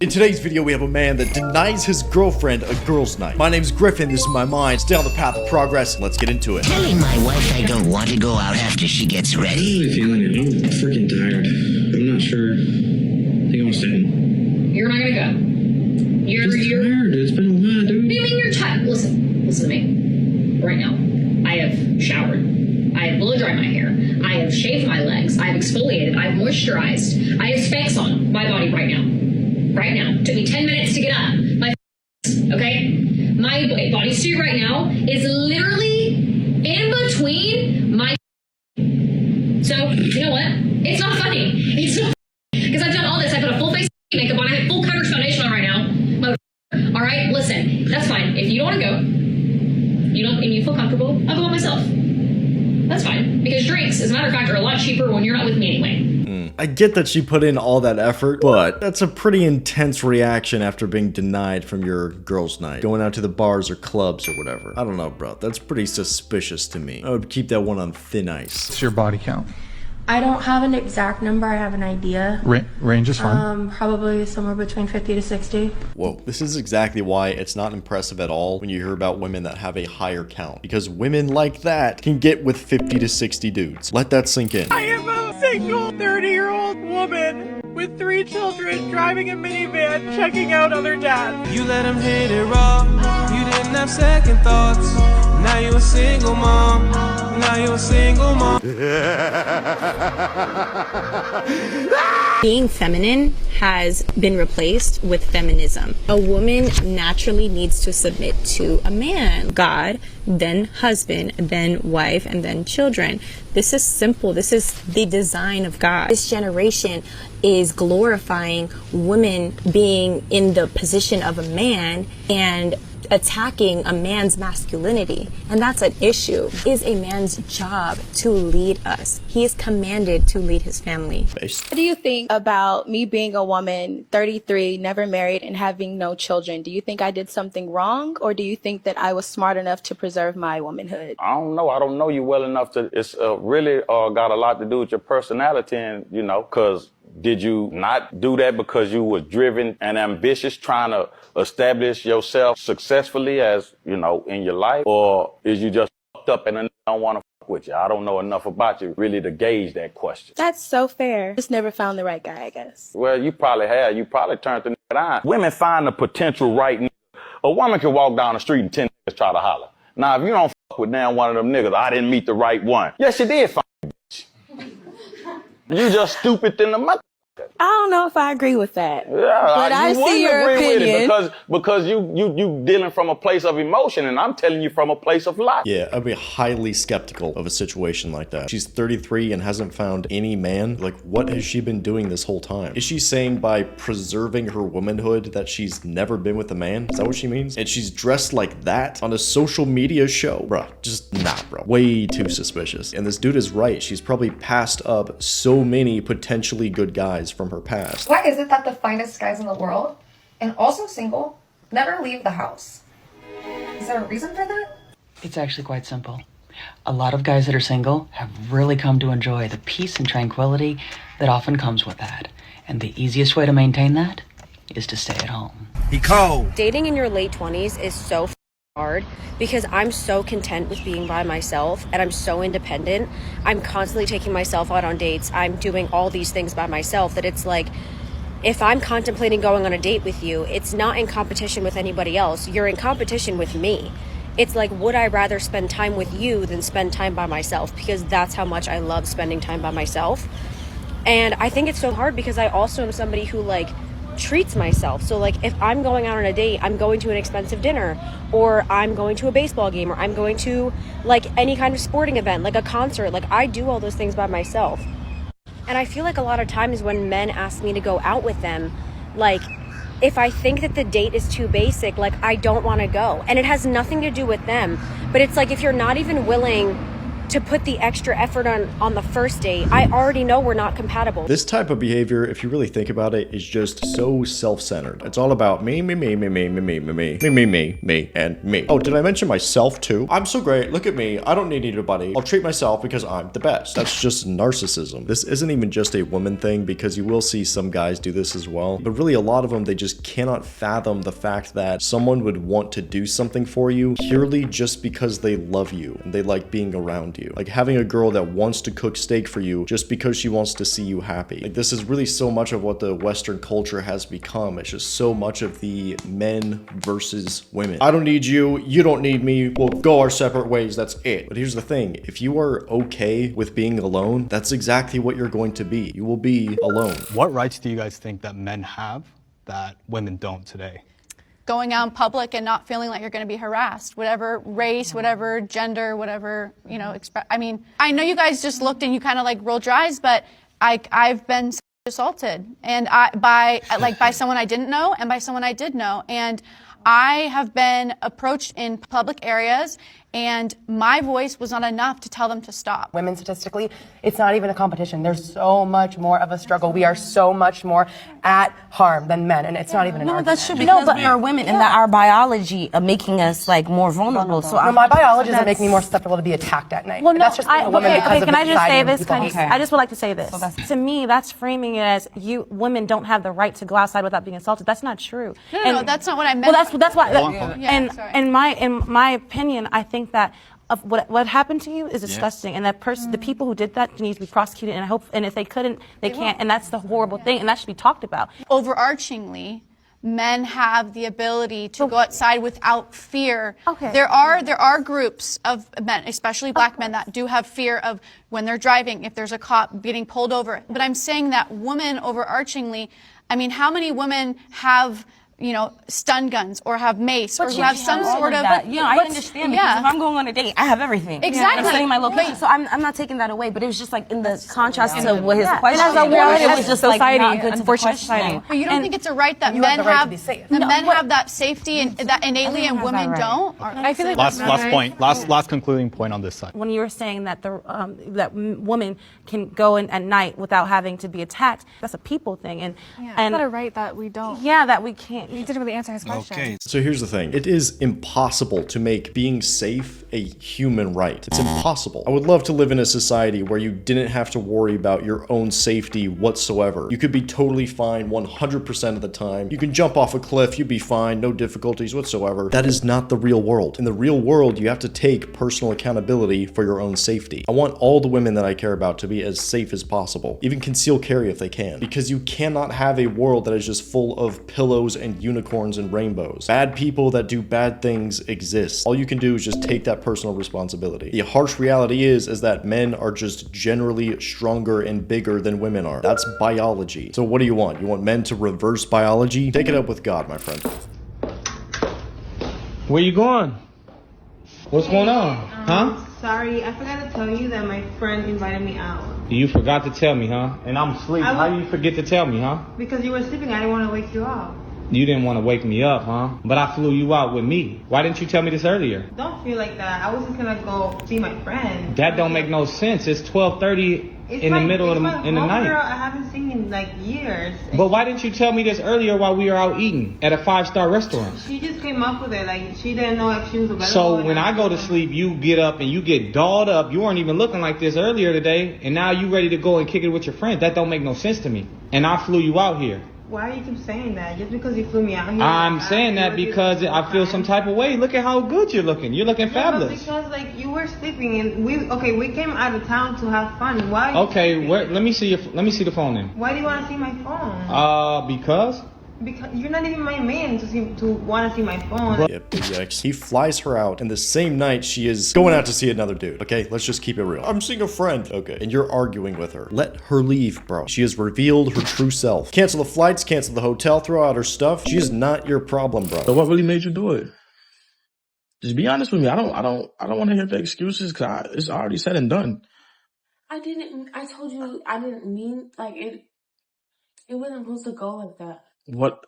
In today's video, we have a man that denies his girlfriend a girls' night. My name's Griffin, this is my mind. Stay on the path of progress, let's get into it. Telling my wife I don't want to go out after she gets ready. I'm really feeling it. I'm freaking tired. I'm not sure. I think I want to stay home. You're not gonna go. You're tired. It's been a while, dude. What do you mean you're tired? Listen to me. Right now, I have showered. I have blow dried my hair. I have shaved my legs. I have exfoliated. I have moisturized. I have Spanx on my body right now. Right now. Took me 10 minutes to get up. Okay? My bodysuit right now is literally in between my. So, you know what? It's not funny. It's not because I've done all this. I put a full face makeup on. I have full coverage foundation on right now. All right? Listen, that's fine. If you don't want to go, and you feel comfortable, I'll go by myself. That's fine. Because drinks, as a matter of fact, are a lot cheaper when you're not with me anyway. I get that she put in all that effort, but that's a pretty intense reaction after being denied from your girls' night. Going out to the bars or clubs or whatever. I don't know, bro. That's pretty suspicious to me. I would keep that one on thin ice. What's your body count? I don't have an exact number, I have an idea. Range is fine. Probably somewhere between 50 to 60. Whoa, this is exactly why it's not impressive at all when you hear about women that have a higher count. Because women like that can get with 50 to 60 dudes. Let that sink in. I am a single 30-year-old woman with 3 children driving a minivan checking out other dads. You let him hit it raw. You didn't have second thoughts. Now you a single mom. Now you a single mom. Being feminine has been replaced with feminism. A woman naturally needs to submit to a man. God, then husband, then wife, and then children. This is simple. This is the design of God. This generation is glorifying women being in the position of a man and attacking a man's masculinity, and that's an issue. It is a man's job to lead us. He is commanded to lead his family. What do you think about me being a woman, 33, never married, and having no children? Do you think I did something wrong, or do you think that I was smart enough to preserve my womanhood? I don't know. I don't know you well enough to. It's really got a lot to do with your personality, and because did you not do that because you were driven and ambitious, trying to establish yourself successfully as, in your life? Or is you just fucked up and don't want to fuck with you? I don't know enough about you really to gauge that question. That's so fair. Just never found the right guy, I guess. Well, you probably have. You probably turned the nigga on. Women find the potential right nigga. A woman can walk down the street and 10 niggas try to holler. Now, if you don't fuck with damn one of them niggas, I didn't meet the right one. Yes, you did find a bitch. You just stupid than the mother. I don't know if I agree with that. Yeah, but I see your opinion. With it because you dealing from a place of emotion, and I'm telling you from a place of life. Yeah, I'd be highly skeptical of a situation like that. She's 33 and hasn't found any man. Like, what has she been doing this whole time? Is she saying by preserving her womanhood that she's never been with a man? Is that what she means? And she's dressed like that on a social media show? Bruh, just nah, bro. Way too suspicious. And this dude is right. She's probably passed up so many potentially good guys from her past. Why is it that the finest guys in the world, and also single, never leave the house? Is there a reason for that? It's actually quite simple. A lot of guys that are single have really come to enjoy the peace and tranquility that often comes with that. And the easiest way to maintain that is to stay at home. He cold. Dating in your late 20s is so hard because I'm so content with being by myself and I'm so independent. I'm constantly taking myself out on dates. I'm doing all these things by myself that it's like, if I'm contemplating going on a date with you, it's not in competition with anybody else. You're in competition with me. It's like, would I rather spend time with you than spend time by myself? Because that's how much I love spending time by myself. And I think it's so hard because I also am somebody who treats myself. So if I'm going out on a date, I'm going to an expensive dinner, or I'm going to a baseball game, or I'm going to any kind of sporting event, like a concert. I do all those things by myself. And I feel like a lot of times when men ask me to go out with them, if I think that the date is too basic, I don't want to go. And it has nothing to do with them. But it's if you're not even willing to put the extra effort on the first date. I already know we're not compatible. This type of behavior, if you really think about it, is just so self-centered. It's all about me, and me. Oh, did I mention myself too? I'm so great, look at me, I don't need anybody. I'll treat myself because I'm the best. That's just narcissism. This isn't even just a woman thing, because you will see some guys do this as well. But really, a lot of them, they just cannot fathom the fact that someone would want to do something for you purely just because they love you and they like being around you. Like having a girl that wants to cook steak for you just because she wants to see you happy. Like this is really so much of what the Western culture has become. It's just so much of the men versus women. I don't need you, you don't need me, we'll go our separate ways, that's it. But here's the thing, if you are okay with being alone, that's exactly what you're going to be. You will be alone. What rights do you guys think that men have that women don't today? Going out in public and not feeling like you're going to be harassed, whatever race, whatever gender, whatever, you know, I mean, I know you guys just looked and you kind of like rolled your eyes, but I've been assaulted and by someone I didn't know and by someone I did know. And I have been approached in public areas and my voice was not enough to tell them to stop. Women statistically, it's not even a competition. There's so much more of a struggle. We are so much more at harm than men, and it's not even an argument. That should be because we are women and that our biology are making us like more vulnerable. So my biology doesn't make me more susceptible to be attacked at night. Well, no, that's just being a woman because of can I just say society this? and people. I just would like to say this. To me, that's framing it as women don't have the right to go outside without being assaulted. That's not true. No, that's not what I meant. Well, that's why. In my opinion, I think that of what happened to you is disgusting, and that person, the people who did that, need to be prosecuted. And I hope, and if they couldn't, they can't. And that's the horrible thing, and that should be talked about. Overarchingly, men have the ability to go outside without fear. Okay. There are groups of men, especially black men, that do have fear of when they're driving, if there's a cop getting pulled over. But I'm saying that women, overarchingly, I mean, how many women have, you know, stun guns or have mace or who have some sort of that. You know, I understand because if I'm going on a date, I have everything. Exactly. I'm setting my location, so I'm not taking that away. But it was just like in the contrast to what his question. And as a woman, it was just society, like not good to unfortunate society. But you don't think it's a right that men have that safety and that innately and women don't? I feel like last concluding point on this side. When you were saying that that women can go in at night without having to be attacked, that's a people thing, and it's not a right that we don't. Yeah, that we can't. You didn't really answer his question. Okay. So here's the thing. It is impossible to make being safe a human right. It's impossible. I would love to live in a society where you didn't have to worry about your own safety whatsoever. You could be totally fine 100% of the time. You can jump off a cliff, you'd be fine, no difficulties whatsoever. That is not the real world. In the real world, you have to take personal accountability for your own safety. I want all the women that I care about to be as safe as possible. Even conceal carry if they can. Because you cannot have a world that is just full of pillows and unicorns and rainbows. Bad people that do bad things exist. All you can do is just take that personal responsibility. The harsh reality is that men are just generally stronger and bigger than women are. That's biology. So what do you want? You want men to reverse biology? Take it up with God, my friend. Where you going? What's going on? Huh? Sorry, I forgot to tell you that my friend invited me out. You forgot to tell me, huh? And I'm asleep. How do you forget to tell me, huh? Because you were sleeping, I didn't want to wake you up. You didn't want to wake me up, huh? But I flew you out with me. Why didn't you tell me this earlier? Don't feel like that. I was just gonna go see my friend. That don't make no sense. It's 12:30 in the middle of the night. Girl I haven't seen in like years. But why didn't you tell me this earlier while we were out eating at a 5-star restaurant? She just came up with it. Like she didn't know if she was available. So when I go to sleep, you get up and you get dolled up. You weren't even looking like this earlier today, and now you ready to go and kick it with your friend. That don't make no sense to me. And I flew you out here. Why do you keep saying that? Just because you flew me out here? I'm saying that because I feel some type of way. Look at how good you're looking. You're looking fabulous. Because like you were sleeping and we came out of town to have fun. Why? Okay, let me see the phone then. Why do you want to see my phone? Because you're not even my man to want to see my phone. Yep, he flies her out, and the same night she is going out to see another dude. Okay, let's just keep it real. I'm seeing a friend. Okay, and you're arguing with her. Let her leave, bro. She has revealed her true self. Cancel the flights, cancel the hotel, throw out her stuff. She is not your problem, bro. So what really made you do it? Just be honest with me. I don't want to hear the excuses because it's already said and done. I told you I didn't mean like it. It wasn't supposed to go like that. What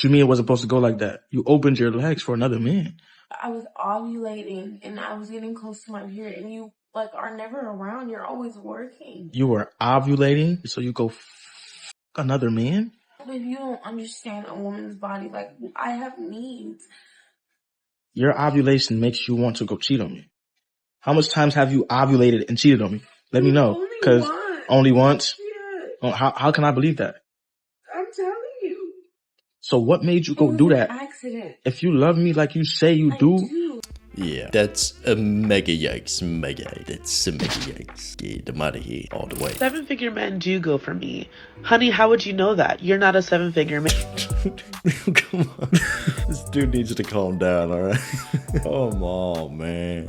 you mean it wasn't supposed to go like that? You opened your legs for another man. I was ovulating and I was getting close to my period and you like are never around. You're always working. You were ovulating, so you go another man? But if you don't understand a woman's body, like I have needs. Your ovulation makes you want to go cheat on me. How much times have you ovulated and cheated on me? Let me know. Because only once? Yeah. Oh, how can I believe that? I'm telling you. So what made you go do that? Accident. If you love me like you say you do. Yeah, that's a mega yikes, that's a mega yikes. Get them out of here all the way. 7-figure men do go for me. Honey, how would you know that? You're not a 7-figure man. Come on. This dude needs to calm down, alright? Come on, man.